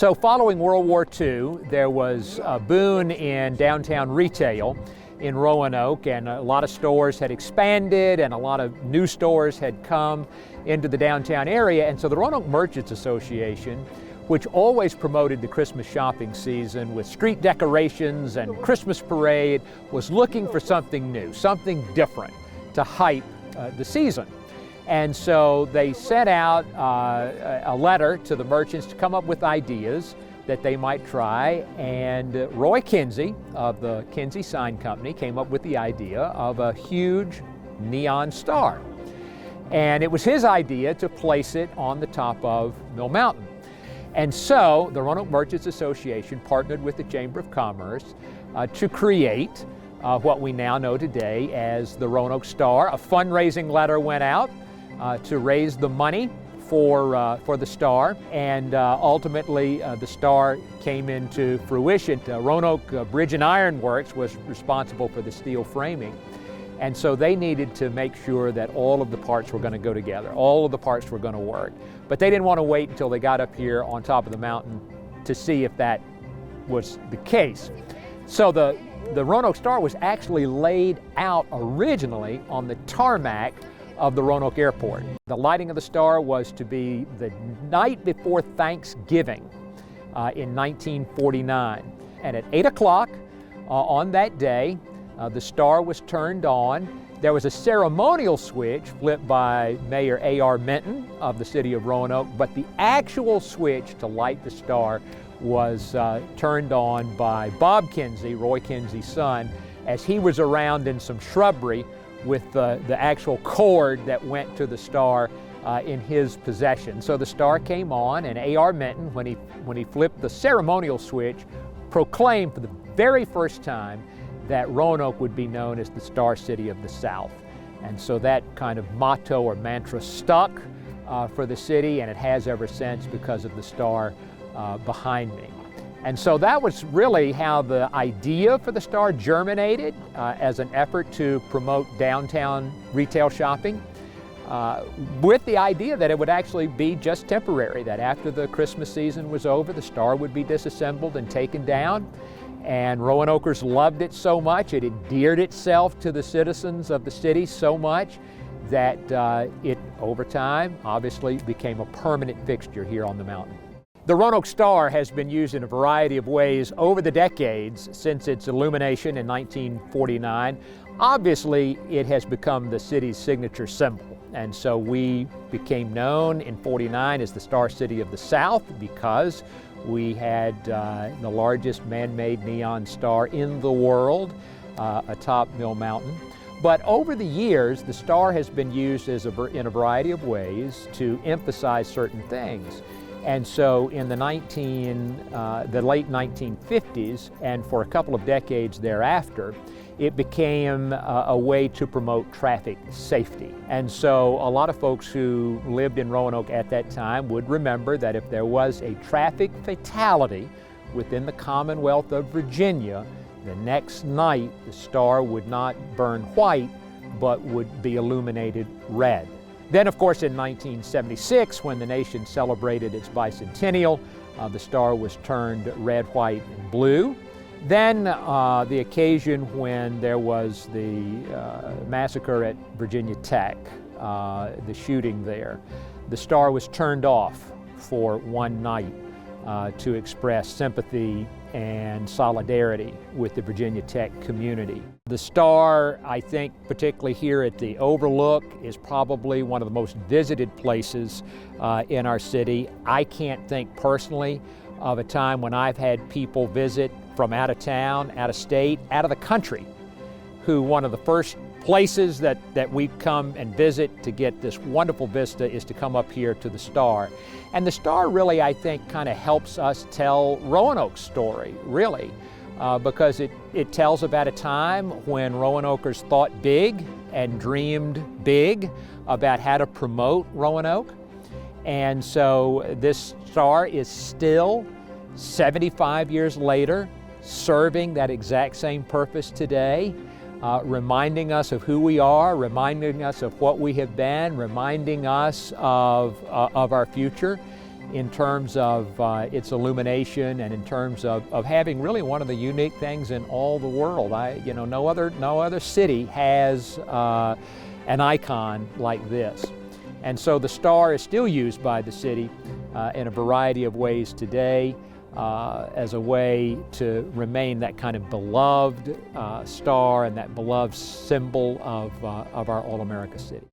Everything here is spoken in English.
So following World War II, there was a boom in downtown retail in Roanoke, and a lot of stores had expanded and a lot of new stores had come into the downtown area. And so the Roanoke Merchants Association, which always promoted the Christmas shopping season with street decorations and Christmas parade, was looking for something new, something different to hype the season. And so they sent out a letter to the merchants to come up with ideas that they might try, and Roy Kinsey of the Kinsey Sign Company came up with the idea of a huge neon star. And it was his idea to place it on the top of Mill Mountain. And so the Roanoke Merchants Association partnered with the Chamber of Commerce to create what we now know today as the Roanoke Star. A fundraising letter went out to raise the money for the star, and ultimately the star came into fruition. Roanoke Bridge and Iron Works was responsible for the steel framing, and so they needed to make sure that all of the parts were going to go together, all of the parts were going to work. But they didn't want to wait until they got up here on top of the mountain to see if that was the case. So the Roanoke Star was actually laid out originally on the tarmac of the Roanoke Airport. The lighting of the star was to be the night before Thanksgiving in 1949. And at 8 o'clock on that day, the star was turned on. There was a ceremonial switch flipped by Mayor A.R. Minton of the city of Roanoke, but the actual switch to light the star was turned on by Bob Kinsey, Roy Kinsey's son, as he was around in some shrubbery with the actual cord that went to the star in his possession. So the star came on, and A.R. Minton, when he flipped the ceremonial switch, proclaimed for the very first time that Roanoke would be known as the Star City of the South. And so that kind of motto or mantra stuck for the city, and it has ever since because of the star behind me. And so that was really how the idea for the star germinated as an effort to promote downtown retail shopping, with the idea that it would actually be just temporary, that after the Christmas season was over, the star would be disassembled and taken down. And Roanokers loved it so much, it endeared itself to the citizens of the city so much that it, over time, obviously became a permanent fixture here on the mountain. The Roanoke Star has been used in a variety of ways over the decades since its illumination in 1949. Obviously, it has become the city's signature symbol. And so we became known in '49 as the Star City of the South because we had the largest man-made neon star in the world atop Mill Mountain. But over the years, the star has been used in a variety of ways to emphasize certain things. And so in the late 1950s, and for a couple of decades thereafter, it became a way to promote traffic safety. And so a lot of folks who lived in Roanoke at that time would remember that if there was a traffic fatality within the Commonwealth of Virginia, the next night the star would not burn white, but would be illuminated red. Then, of course, in 1976, when the nation celebrated its bicentennial, the star was turned red, white, and blue. Then the occasion when there was the massacre at Virginia Tech, the shooting there, the star was turned off for one night to express sympathy and solidarity with the Virginia Tech community. The star, I think, particularly here at the Overlook, is probably one of the most visited places in our city. I can't think personally of a time when I've had people visit from out of town, out of state, out of the country, who one of the first places that we come and visit to get this wonderful vista is to come up here to the star. And the star really, I think, kind of helps us tell Roanoke's story, really, because it tells about a time when Roanokers thought big and dreamed big about how to promote Roanoke. And so this star is still, 75 years later, serving that exact same purpose today, reminding us of who we are, reminding us of what we have been, reminding us of our future. in terms of its illumination and in terms of having really one of the unique things in all the world. No other city has an icon like this. And so the star is still used by the city in a variety of ways today as a way to remain that kind of beloved star and that beloved symbol of our All-America city.